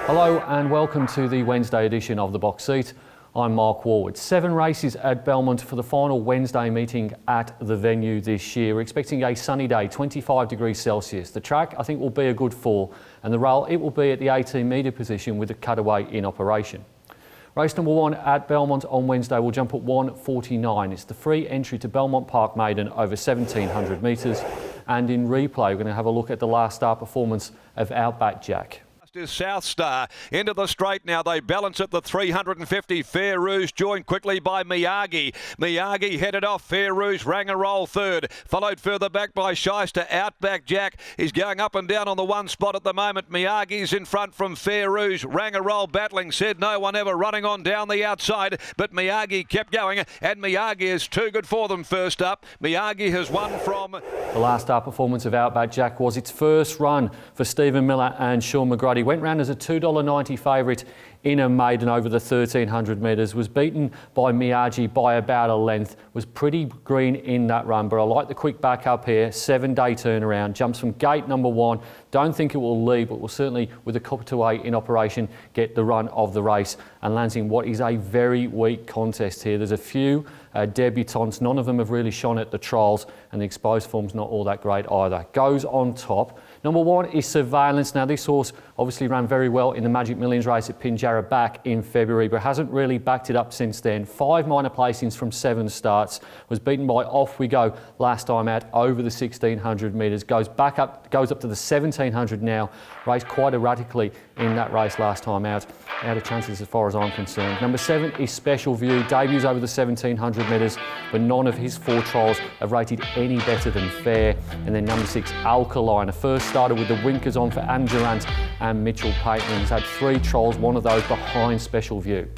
Hello and welcome to the Wednesday edition of The Box Seat. I'm Mark Warwood. 7 races at Belmont for the final Wednesday meeting at the venue this year. We're expecting a sunny day, 25 degrees Celsius. The track, I think, will be a good 4, and the rail, it will be at the 18-metre position with the cutaway in operation. Race number 1 at Belmont on Wednesday will jump at 1:49. It's the free entry to Belmont Park Maiden over 1,700 metres. And in replay, we're going to have a look at the last start performance of Outback Jack. Is South Star into the straight now. They balance at the 350. Fair Rouge joined quickly by Miyagi. Miyagi headed off. Fair Rouge rang a roll third, followed further back by Shyster. Outback Jack is going up and down on the one spot at the moment. Miyagi's in front from Fair Rouge. Rang a roll battling, said no one ever, running on down the outside, but Miyagi kept going, and Miyagi is too good for them first up. Miyagi has won from... The last start performance of Outback Jack was its first run for Stephen Miller and Sean McGrady. Went round as a $2.90 favourite in a maiden over the 1,300 metres, was beaten by Miyagi by about a length, was pretty green in that run, but I like the quick back up here, 7-day turnaround, jumps from gate number 1, don't think it will lead, but will certainly, with the cutaway in operation, get the run of the race and lands in what is a very weak contest here. There's a few debutants, none of them have really shone at the trials, and the exposed form's not all that great either. Goes on top. Number 1 is Surveillance. Now this horse obviously ran very well in the Magic Millions race at Pinjarra back in February, but hasn't really backed it up since then. 5 minor placings from 7 starts. Was beaten by Off We Go last time out over the 1,600 metres. Goes up to the 1,700 now. Raced quite erratically in that race last time out. Out of chances as far as I'm concerned. Number 7 is Special View. Debuts over the 1,700 metres, but none of his 4 trials have rated any better than fair. And then number 6, Alkaline. A first starter with the winkers on for Adam Durant and Mitchell Payton. He's had 3 trials, one of those behind Special View.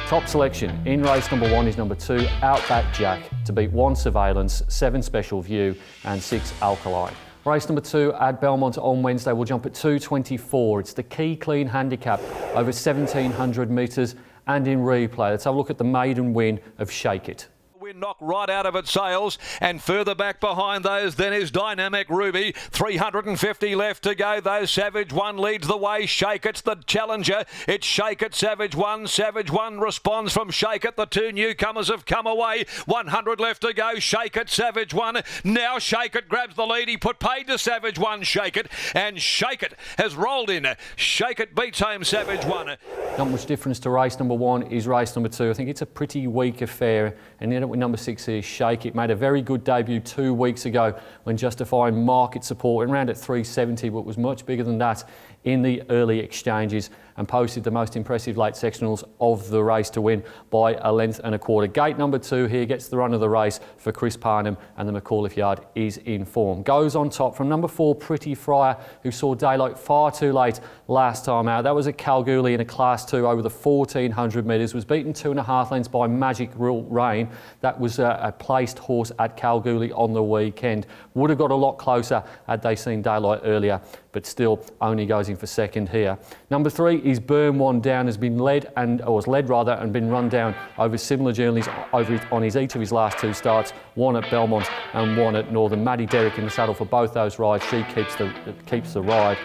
Top selection in race number 1 is number 2, Outback Jack, to beat 1 Surveillance, 7 Special View and 6 Alkaline. Race number 2 at Belmont on Wednesday will jump at 2:24. It's the Key Clean handicap over 1,700 metres, and in replay, let's have a look at the maiden win of Shake It. Knocked right out of its sails, and further back behind those then is Dynamic Ruby. 350 left to go though. Savage One leads the way. Shake It's the challenger. It's Shake It, Savage One. Savage One responds from Shake It. The 2 newcomers have come away. 100 left to go. Shake It, Savage One. Now Shake It grabs the lead. He put paid to Savage One. Shake It, and Shake It has rolled in. Shake It beats home Savage One. Not much difference to race number 1 is race number 2. I think it's a pretty weak affair, and then with number 6 here, Shake It. Made a very good debut 2 weeks ago when justifying market support, and ran at 370, but was much bigger than that in the early exchanges, and posted the most impressive late sectionals of the race to win by a length and a quarter. Gate number 2 here gets the run of the race for Chris Parnham, and the McAuliffe yard is in form. Goes on top from number 4, Pretty Friar, who saw daylight far too late last time out. That was at Kalgoorlie in a Class 2 over the 1,400 metres. Was beaten 2.5 lengths by Magic Rain. That was a placed horse at Kalgoorlie on the weekend. Would have got a lot closer had they seen daylight earlier, but still only goes in for second here. Number 3 is Burn One Down, has been led and been run down over similar journeys on each of his last 2 starts, 1 at Belmont and 1 at Northern. Maddie Derrick in the saddle for both those rides. She keeps the ride.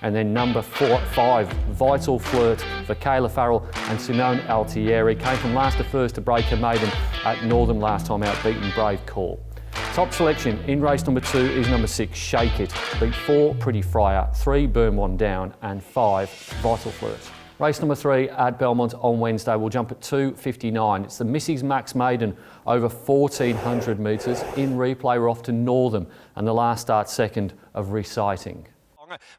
And then number 5, Vital Flirt for Kayla Farrell and Simone Altieri. Came from last to first to break a maiden at Northern last time out, beating Brave Call. Top selection in race number 2 is number 6, Shake It. Beat 4, Pretty Friar, 3, Burn One Down and 5, Vital Flirt. Race number 3 at Belmont on Wednesday will jump at 2:59. It's the Mrs. Max Maiden over 1,400 metres. In replay, we're off to Northern, and the last start second of Reciting.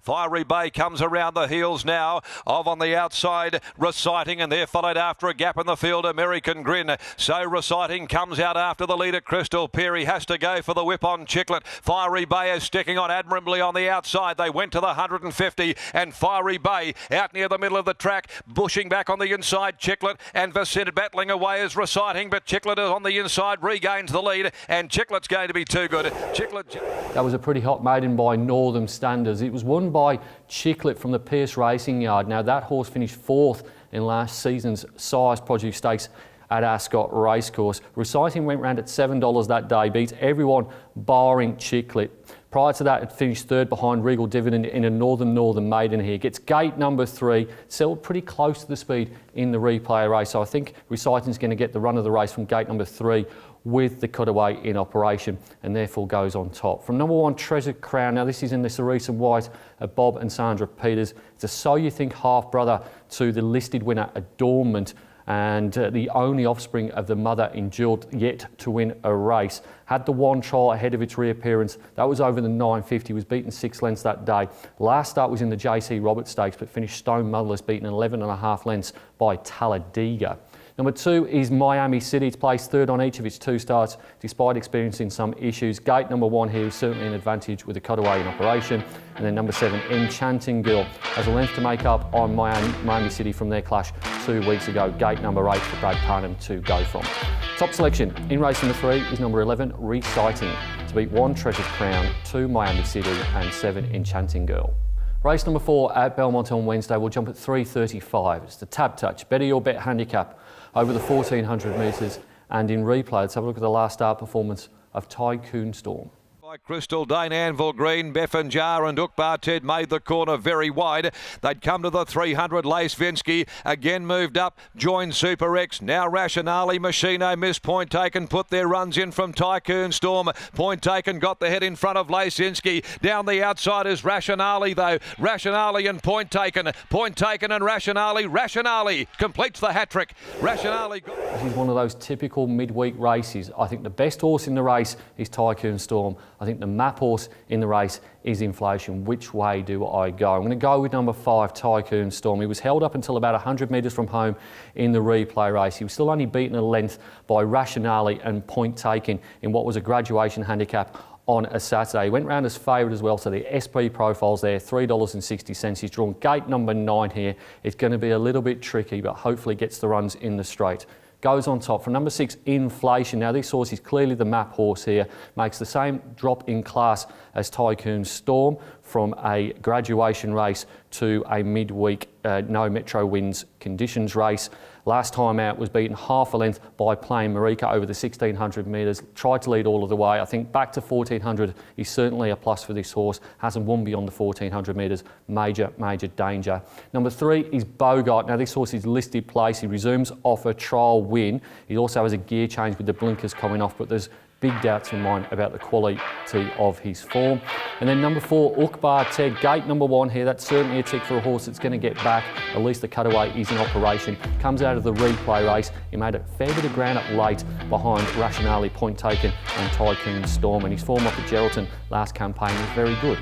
Fiery Bay comes around the heels now of on the outside Reciting, and they're followed after a gap in the field American Grin. So Reciting comes out after the leader. Crystal Perry has to go for the whip on Chicklet. Fiery Bay is sticking on admirably on the outside. They went to the 150, and Fiery Bay out near the middle of the track, bushing back on the inside. Chicklet and Vicente battling away as Reciting, but Chicklet is on the inside, regains the lead, and Chicklet's going to be too good. That was a pretty hot maiden by Northern standards. It was won by Chicklet from the Pierce Racing Yard. Now that horse finished 4th in last season's Size Produce Stakes at Ascot Racecourse. Reciting went round at $7 that day, beats everyone barring Chicklet. Prior to that, it finished third behind Regal Dividend in a Northern maiden here. Gets gate number 3, settled pretty close to the speed in the replay race. So I think Reciting's going to get the run of the race from gate number 3 with the cutaway in operation, and therefore goes on top. From number 1, Treasure Crown. Now this is in the Cerise and White of Bob and Sandra Peters. It's a So You Think half-brother to the listed winner Adornment, and the only offspring of the mother Endured yet to win a race. Had the one trial ahead of its reappearance. That was over the 950, was beaten 6 lengths that day. Last start was in the JC Roberts Stakes, but finished stone motherless, beaten 11.5 lengths by Talladega. Number 2 is Miami City. It's placed third on each of its 2 starts, despite experiencing some issues. Gate number 1 here is certainly an advantage with the cutaway in operation. And then number 7, Enchanting Girl, has a length to make up on Miami City from their clash 2 weeks ago. Gate number 8 for Brad Parnham to go from. Top selection in race number 3 is number 11, Reciting, to beat 1, Treasure Crown, 2, Miami City and 7, Enchanting Girl. Race number 4 at Belmont on Wednesday will jump at 3:35. It's the Tab Touch, Better Your Bet handicap over the 1400 metres, and in replay, let's have a look at the last start performance of Tycoon Storm. By Crystal Dane, Anvil Green, Beffinjar and Ukbar Ted made the corner very wide. They'd come to the 300. Lace Vinsky again moved up, joined Super X. Now Rationale, Machino, Miss Point Taken put their runs in from Tycoon Storm. Point Taken got the head in front of Lace Vinsky. Down the outside is Rationale though. Rationale and Point Taken and Rationale. Rationale completes the hat-trick. Rationale. This is one of those typical midweek races. I think the best horse in the race is Tycoon Storm. I think the map horse in the race is Inflation. Which way do I go? I'm going to go with number 5, Tycoon Storm. He was held up until about 100 metres from home in the replay race. He was still only beaten a length by Rationale and Point Taken in what was a graduation handicap on a Saturday. He went round as favourite as well, so the SP profiles there, $3.60. He's drawn gate number 9 here. It's going to be a little bit tricky, but hopefully gets the runs in the straight. Goes on top. From number 6, Inflation. Now this horse is clearly the map horse here. Makes the same drop in class as Tycoon Storm from a graduation race to a midweek no Metro wins conditions race. Last time out was beaten half a length by Plain Marika over the 1600 metres. Tried to lead all of the way. I think back to 1400 is certainly a plus for this horse. Hasn't won beyond the 1400 metres. Major danger. Number 3 is Bogart. Now this horse is listed place. He resumes off a trial win. He also has a gear change with the blinkers coming off, but there's big doubts in mind about the quality of his form. And then number 4, Ukbar Ted, gate number 1 here. That's certainly a tick for a horse that's going to get back. At least the cutaway is in operation. Comes out of the replay race. He made a fair bit of ground up late behind Rationale, Point Taken and Tycoon Storm. And his form up at Geraldton last campaign was very good.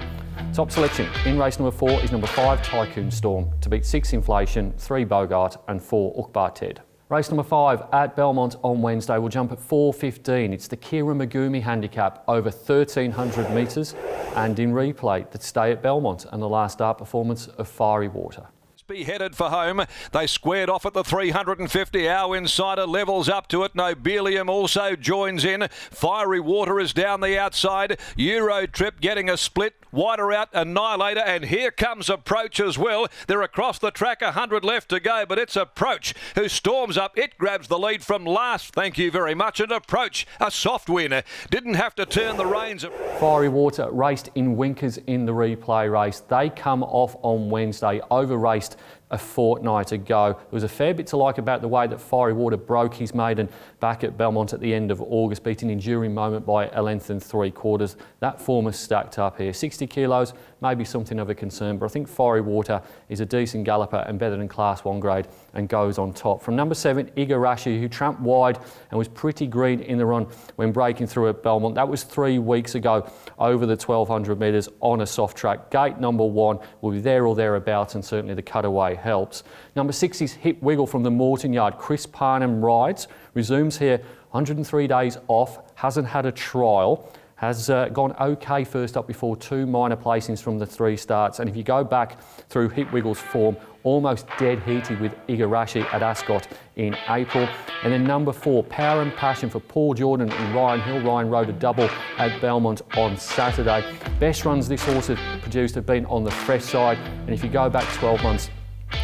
Top selection in race number 4 is number 5, Tycoon Storm, to beat 6, Inflation, 3, Bogart and 4, Ukbar Ted. Race number 5 at Belmont on Wednesday will jump at 4:15. It's the Kira Megumi handicap over 1300 metres, and in replay that stay at Belmont and the last start performance of Fiery Water. Be headed for home. They squared off at the 350. Our Insider levels up to it. Nobelium also joins in. Fiery Water is down the outside. Euro Trip getting a split. Wider out, Annihilator, and here comes Approach as well. They're across the track, 100 left to go, but it's Approach who storms up. It grabs the lead from last. Thank you very much. And Approach, a soft winner. Didn't have to turn the reins. Fiery Water raced in Winkers in the replay race. They come off on Wednesday, over-raced a fortnight ago. There was a fair bit to like about the way that Fiery Water broke his maiden back at Belmont at the end of August, beating Enduring Moment by a length and 3/4. That form is stacked up here. 60 kilos, maybe something of a concern, but I think Fiery Water is a decent galloper and better than Class 1 grade and goes on top. From number 7, Igarashi, who tramped wide and was pretty green in the run when breaking through at Belmont. That was 3 weeks ago over the 1200 metres on a soft track. Gate number 1 will be there or thereabouts, and certainly the cutaway helps. Number 6 is Hip Wiggle from the Moreton Yard. Chris Parnham rides, resumes here 103 days off, hasn't had a trial, has gone okay first up before 2 minor placings from the 3 starts. And if you go back through Hip Wiggle's form, almost dead heaty with Igarashi at Ascot in April. And then number 4, Power and Passion for Paul Jordan and Ryan Hill. Ryan rode a double at Belmont on Saturday. Best runs this horse has produced have been on the fresh side. And if you go back 12 months,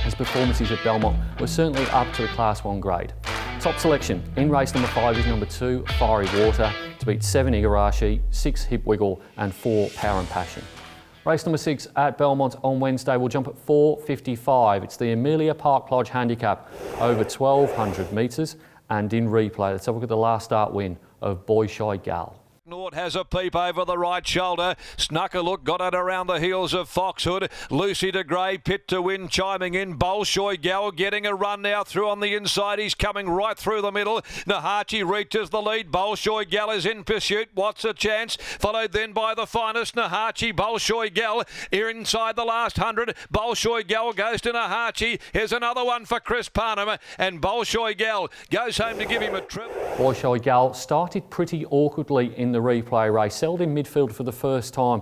his performances at Belmont were certainly up to the Class 1 grade. Top selection in race number 5 is number 2, Fiery Water, to beat 7 Igarashi, 6 Hip Wiggle and 4 Power and Passion. Race number 6 at Belmont on Wednesday will jump at 4:55. It's the Amelia Park Lodge Handicap over 1,200 metres and in replay. Let's have a look at the last start win of Boy Shy Gal. Nord has a peep over the right shoulder. Snuck a look, got it around the heels of Foxhood. Lucy de Grey, Pit to Win, chiming in. Bolshoi Gal getting a run now through on the inside. He's coming right through the middle. Nahachi reaches the lead. Bolshoi Gal is in pursuit. What's a chance? Followed then by the finest Nahachi. Bolshoi Gal here inside the last 100. Bolshoi Gal goes to Nahachi. Here's another one for Chris Parnham. And Bolshoi Gal goes home to give him a trip. Boy Shy Gal started pretty awkwardly in the replay race, settled in midfield for the first time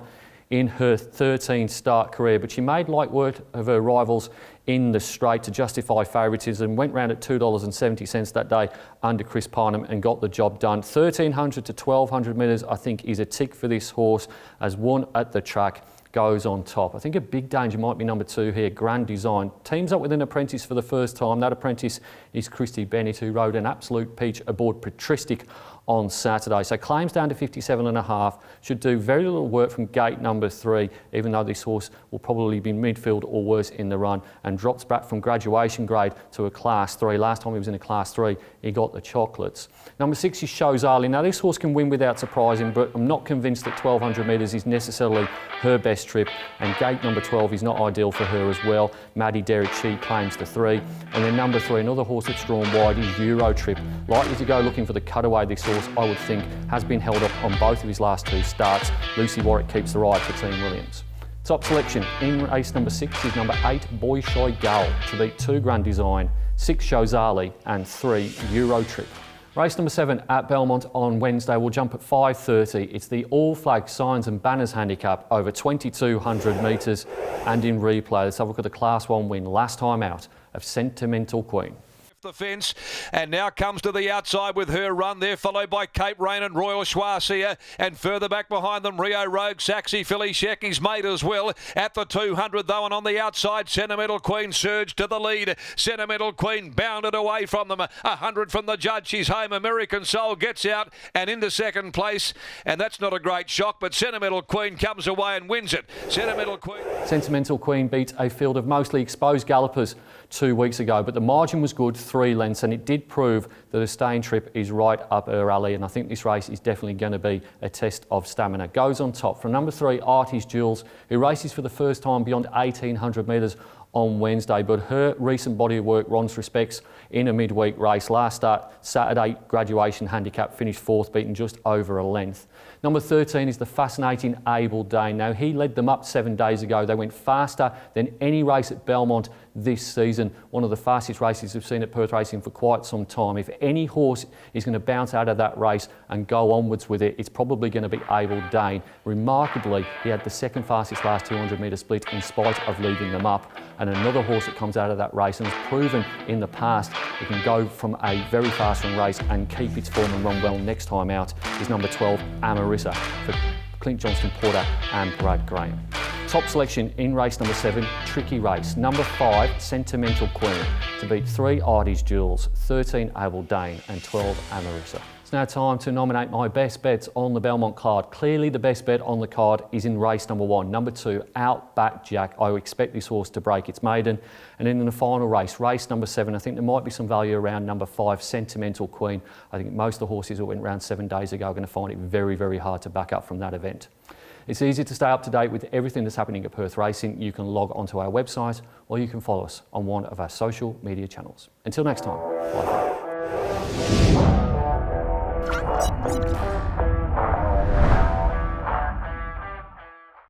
in her 13-start career, but she made light work of her rivals in the straight to justify favouritism, went round at $2.70 that day under Chris Parnham and got the job done. 1,300 to 1,200 metres I think is a tick for this horse, as one at the track goes on top. I think a big danger might be number 2 here, Grand Design. Teams up with an apprentice for the first time. That apprentice is Christy Bennett, who rode an absolute peach aboard Patristic on Saturday. So claims down to 57.5, should do very little work from gate number 3, even though this horse will probably be midfield or worse in the run, and drops back from graduation grade to a class 3. Last time he was in a class 3, he got the chocolates. Number 6 is Shozali. Now this horse can win without surprising, but I'm not convinced that 1,200 metres is necessarily her best trip, and gate number 12 is not ideal for her as well. Maddie Derrick, she claims the 3. And then number 3, another horse that's drawn wide, is Euro Trip. Likely to go looking for the cutaway. This horse, I would think, has been held up on both of his last 2 starts. Lucy Warwick keeps the ride for Team Williams. Top selection in race number 6 is number 8, Boy Shy Gal, to beat 2 Grand Design, 6 Shozali and 3 Euro Trip. Race number 7 at Belmont on Wednesday will jump at 5:30. It's the All Flag Signs and Banners Handicap over 2,200 metres and in replay. Let's have a look at the Class 1 win last time out of Sentimental Queen. The fence, and now comes to the outside with her run there, followed by Cape Rain and Royal Schwarzier, and further back behind them Rio Rogue, Saxy, Philly Shecking's mate as well at the 200 though, and on the outside Sentimental Queen surged to the lead. Sentimental Queen bounded away from them, 100 from the judge. She's home. American Soul gets out and into second place, and that's not a great shock, but Sentimental Queen comes away and wins it. Sentimental Queen beat a field of mostly exposed gallopers 2 weeks ago, but the margin was good, 3 lengths, and it did prove that a staying trip is right up her alley, and I think this race is definitely going to be a test of stamina. Goes on top from number 3, Artie's Jules, who races for the first time beyond 1,800 metres on Wednesday, but her recent body of work Ron's respects in a midweek race. Last start, Saturday graduation handicap, finished 4th, beaten just over a length. Number 13 is the fascinating Able Dane. Now, he led them up 7 days ago. They went faster than any race at Belmont this season. One of the fastest races we've seen at Perth Racing for quite some time. If any horse is going to bounce out of that race and go onwards with it, it's probably going to be Able Dane. Remarkably, he had the second fastest last 200 metre split in spite of leading them up. And another horse that comes out of that race and has proven in the past it can go from a very fast run race and keep its form and run well next time out is number 12, Amarissa, for Clint Johnston Porter and Brad Graham. Top selection in race number 7, tricky race. Number 5, Sentimental Queen, to beat 3 Artie's Jules, 13 Able Dane and 12 Amarissa. It's now time to nominate my best bets on the Belmont card. Clearly the best bet on the card is in race number 1, number 2, Outback Jack. I expect this horse to break its maiden. And then in the final race, race number 7, I think there might be some value around number 5, Sentimental Queen. I think most of the horses that went around 7 days ago are going to find it very, very hard to back up from that event. It's easy to stay up to date with everything that's happening at Perth Racing. You can log onto our website or you can follow us on one of our social media channels. Until next time, bye.